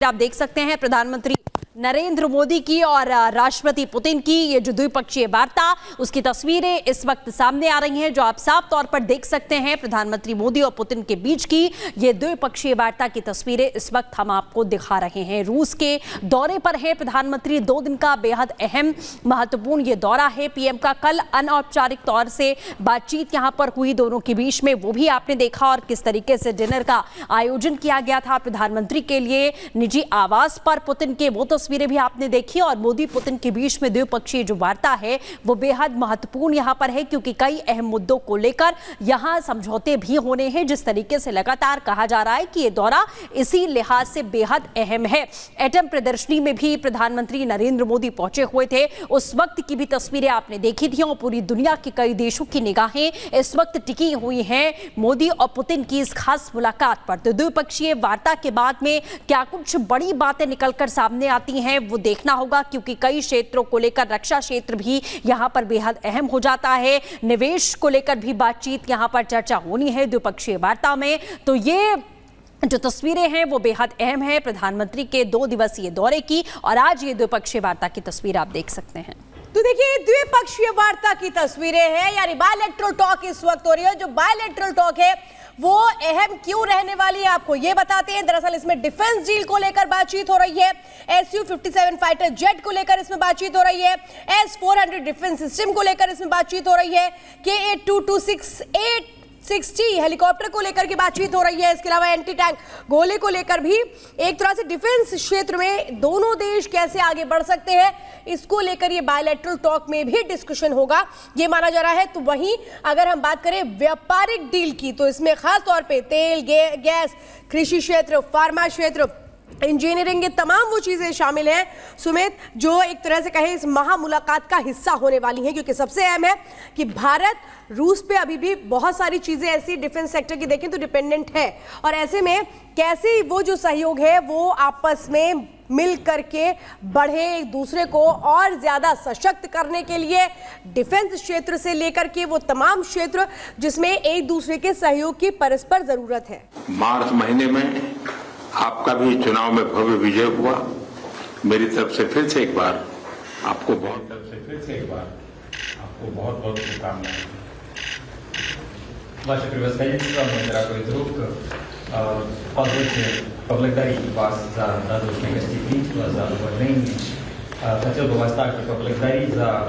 आप देख सकते हैं प्रधानमंत्री नरेंद्र मोदी की और राष्ट्रपति पुतिन की ये जो द्विपक्षीय वार्ता, उसकी तस्वीरें इस वक्त सामने आ रही हैं, जो आप साफ तौर पर देख सकते हैं। प्रधानमंत्री मोदी और पुतिन के बीच की ये द्विपक्षीय वार्ता की तस्वीरें इस वक्त हम आपको दिखा रहे हैं। रूस के दौरे पर है प्रधानमंत्री, 2 दिन का बेहद अहम महत्वपूर्ण ये दौरा है। पीएम का कल अनौपचारिक तौर से बातचीत यहां पर हुई दोनों के बीच में, वो भी आपने देखा, और किस तरीके से डिनर का आयोजन किया गया था प्रधानमंत्री के लिए निजी आवास पर पुतिन के, वो तस्वीरें भी आपने देखी। और मोदी पुतिन के बीच में द्विपक्षीय जो वार्ता है वो बेहद महत्वपूर्ण यहां पर है, क्योंकि कई अहम मुद्दों को लेकर यहां समझौते भी होने हैं। जिस तरीके से लगातार कहा जा रहा है कि ये दौरा इसी लिहाज से बेहद अहम है। एटम प्रदर्शनी में भी प्रधानमंत्री नरेंद्र मोदी पहुंचे हुए थे, उस वक्त की भी तस्वीरें आपने देखी थी, और पूरी दुनिया के कई देशों की निगाहें इस वक्त टिकी हुई हैं मोदी और पुतिन की इस खास मुलाकात पर। तो द्विपक्षीय वार्ता के बाद में क्या कुछ बड़ी बातें निकलकर सामने आती हैं वो देखना होगा, क्योंकि कई क्षेत्रों को लेकर, रक्षा क्षेत्र भी यहां पर बेहद अहम हो जाता है, निवेश को लेकर भी बातचीत यहां पर चर्चा होनी है द्विपक्षीय वार्ता में। तो ये जो तस्वीरें हैं वो बेहद अहम है प्रधानमंत्री के 2 दिवसीय दौरे की, और आज ये द्विपक्षीय वार्ता की तस्वीर आप देख सकते हैं। तो देखिए, द्विपक्षीय वार्ता की तस्वीरें हैं, यानी बायलैटरल टॉक इस वक्त हो रही है। जो बायलैटरल टॉक है वो अहम क्यों रहने वाली है, आपको ये बताते हैं। दरअसल इसमें डिफेंस डील को लेकर बातचीत हो रही है, Su-57 फाइटर जेट को लेकर इसमें बातचीत हो रही है, S-400 डिफेंस सिस्टम को लेकर इसमें बातचीत हो रही है, Ka-226860 हेलीकॉप्टर को लेकर के बातचीत हो रही है। इसके अलावा एंटी टैंक गोले को लेकर भी एक तरह से डिफेंस क्षेत्र में दोनों देश कैसे आगे बढ़ सकते हैं, इसको लेकर ये बायलैटरल टॉक में भी डिस्कशन होगा, ये माना जा रहा है। तो वहीं अगर हम बात करें व्यापारिक डील की, तो इसमें खास तौर पे तेल, गैस, कृषि क्षेत्र, फार्मा क्षेत्र, इंजीनियरिंग, ये तमाम वो चीज़ें शामिल हैं सुमित, जो एक तरह से कहें इस महामुलाकात का हिस्सा होने वाली हैं। क्योंकि सबसे अहम है कि भारत रूस पे अभी भी बहुत सारी चीज़ें ऐसी डिफेंस सेक्टर की देखें तो डिपेंडेंट है, और ऐसे में कैसे वो जो सहयोग है वो आपस में मिल करके बढ़े, एक दूसरे को और ज़्यादा सशक्त करने के लिए डिफेंस क्षेत्र से लेकर के वो तमाम क्षेत्र जिसमें एक दूसरे के सहयोग की परस्पर ज़रूरत है। मार्च महीने में आपका भी चुनाव में भव्य विजय हुआ। मेरी तरफ से फिर से एक बार आपको बहुत बहुत शुभकामनाएं। Ваше превосходительство, мой дорогой друг, позвольте поблагодарить вас за радушное гостеприимство, за уважение. Хотел бы вас также поблагодарить за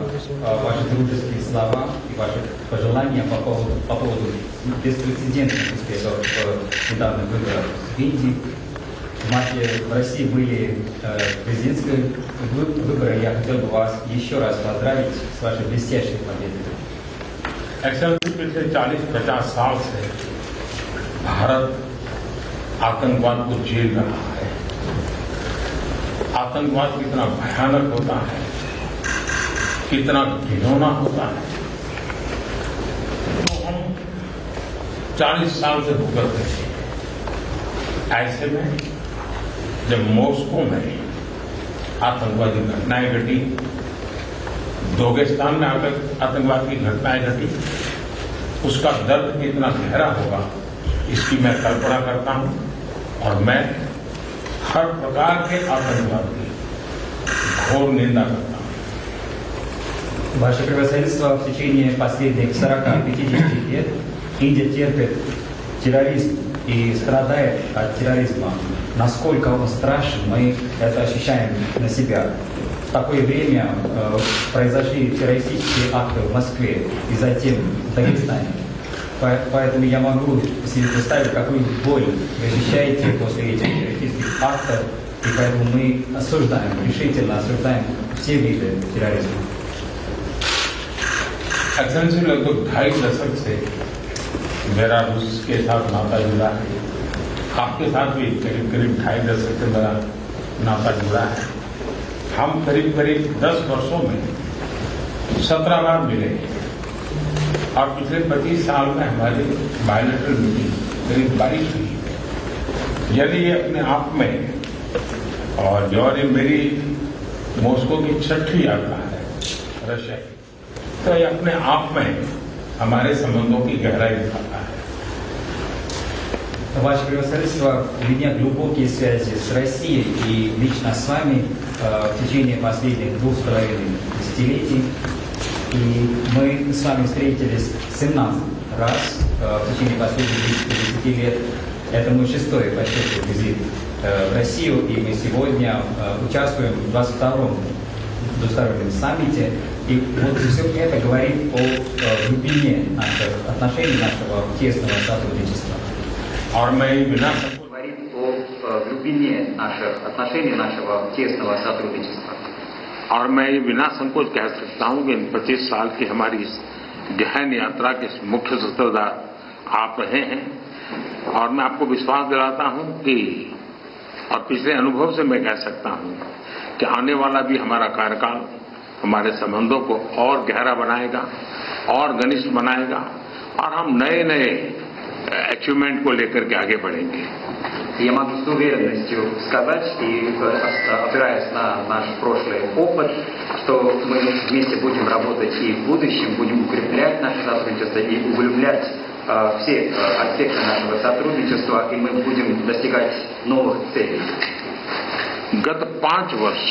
ваши дружеские слова и ваши пожелания по поводу беспрецедентных успехов в недавних выборах в Индии. В марте в России были президентские выборы. Я хотел бы вас еще раз поздравить с вашей блестящей победой. एक्सेलेंसी, पिछले 40-50 साल से भारत आतंकवाद को झेल रहा है। आतंकवाद कितना भयानक होता है, कितना घिनौना होता है, तो हम 40 साल से भुगतते थे। ऐसे में जब मॉस्को में आतंकवादी घटनाएं घटी, दोगेस्तान में आतंकवाद की घटनाएं घटी, उसका दर्द कितना गहरा होगा इसकी मैं कल्पना करता हूं, और मैं हर प्रकार के आतंकवाद की घोर निंदा करता हूं। Ваше превосходительство, в течение последних 40-50 лет Индия терпит терроризм и страдает от терроризма. Насколько он страшен, мы это ощущаем на себя. В такое время произошли террористические акты в Москве и затем в Дагестане. Поэтому я могу себе представить, какую боль вы ощущаете после этих террористических актов, и поэтому мы осуждаем, решительно осуждаем все виды терроризма. एक्सेलेंसी, लगभग 2.5 दशक से मेरा रूस के साथ नाता जुड़ा है, आपके साथ भी करीब 2.5 दशक से मेरा नाता जुड़ा है। हम करीब 10 वर्षों में 17 बार मिले, और पिछले 25 साल में हमारी बायलैटरल मीटिंग करीब 22 हुई। यदि ये अपने आप में, और जो ये मेरी मॉस्को की 6ठी यात्रा है रशिया की, तो ये अपने आप में हमारे संबंधों की गहराई दिखाता है। Ваше превосходительство, у меня глубокие связи с Россией и лично с вами в течение последних 2,5 десятилетий. И мы с вами встретились 17 раз в течение последних 10 лет. Это мой 6-й по счету визит в Россию, и мы сегодня участвуем в 22-м двустороннем саммите. И вот все это говорит о глубине наших отношений, нашего тесного сотрудничества. और मैं बिना Говорит о глубине наших отношений, нашего тесного сотрудничества. और मैं ये बिना संकोच कह सकता हूं कि इन 25 साल की हमारी इस गहन यात्रा के मुख्य सूत्रधार आप रहे हैं। और मैं आपको विश्वास दिलाता हूं कि और पिछले अनुभव से मैं कह सकता हूं कि आने वाला भी हमारा कार्यकाल हमारे संबंधों को और गहरा बनाएगा और घनिष्ठ बनाएगा और हम नए नए अचीवमेंट को लेकर के आगे बढ़ेंगे। Я могу с уверенностью сказать, и опираясь на наш прошлый опыт, что мы вместе будем работать и в будущем, будем укреплять наше сотрудничество и углублять все аспекты нашего сотрудничества, и мы будем достигать новых целей. गत 5 वर्ष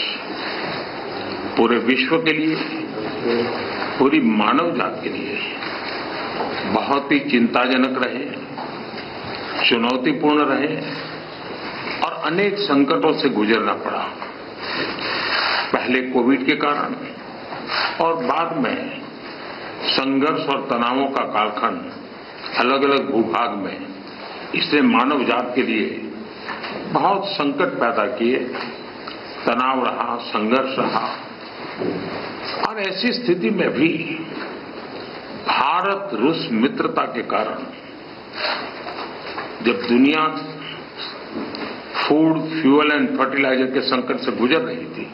पूरे विश्व के लिए, पूरी मानव जाति के लिए बहुत ही चिंताजनक रहे, चुनौतीपूर्ण रहे और अनेक संकटों से गुजरना पड़ा। पहले कोविड के कारण और बाद में संघर्ष और तनावों का कालखंड अलग अलग भूभाग में, इसने मानव जाति के लिए बहुत संकट पैदा किए, तनाव रहा, संघर्ष रहा। और ऐसी स्थिति में भी भारत रूस मित्रता के कारण जब दुनिया फूड, फ्यूल एंड फर्टिलाइजर के संकट से गुजर रही थी,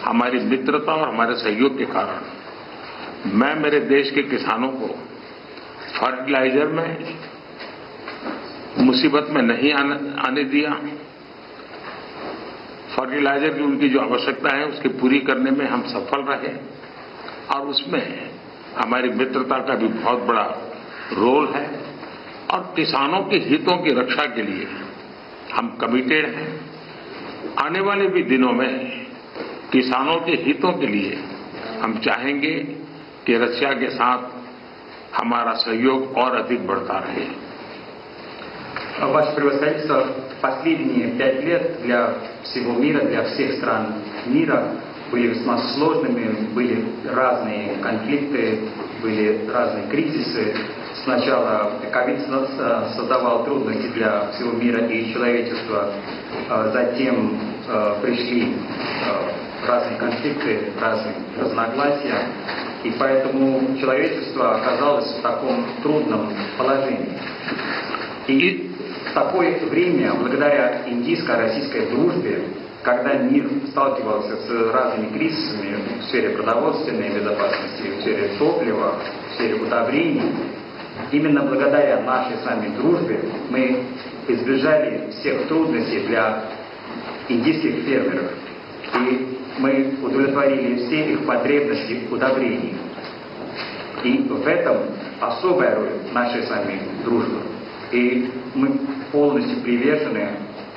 हमारी मित्रता और हमारे सहयोग के कारण मैं मेरे देश के किसानों को फर्टिलाइजर में मुसीबत में नहीं आने दिया। फर्टिलाइजर की उनकी जो आवश्यकता है उसकी पूरी करने में हम सफल रहे और उसमें हमारी मित्रता का भी बहुत बड़ा रोल है और किसानों के हितों की रक्षा के लिए हम कमिटेड हैं। आने वाले भी दिनों में किसानों के हितों के लिए हम चाहेंगे कि रशिया के साथ हमारा सहयोग और अधिक बढ़ता रहे। Ваше превосходительство, последние 5 лет для всего мира, для всех стран мира были весьма сложными, были разные конфликты, были разные кризисы. Сначала ковид создавал трудности для всего мира и человечества, затем пришли разные конфликты, разные разногласия, и поэтому человечество оказалось в таком трудном положении. И в такое время, благодаря индийско-российской дружбе, когда мир сталкивался с разными кризисами в сфере продовольственной безопасности, в сфере топлива, в сфере удобрений, именно благодаря нашей с вами дружбе мы избежали всех трудностей для индийских фермеров. И мы удовлетворили все их потребности в удобрении. И в этом особая роль нашей с вами дружбы. И мы полностью привержены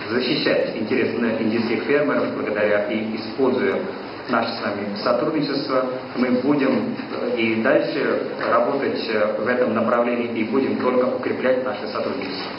защищать интересы индийских фермеров, благодаря и используя наше с вами сотрудничество, мы будем и дальше работать в этом направлении и будем только укреплять наше сотрудничество.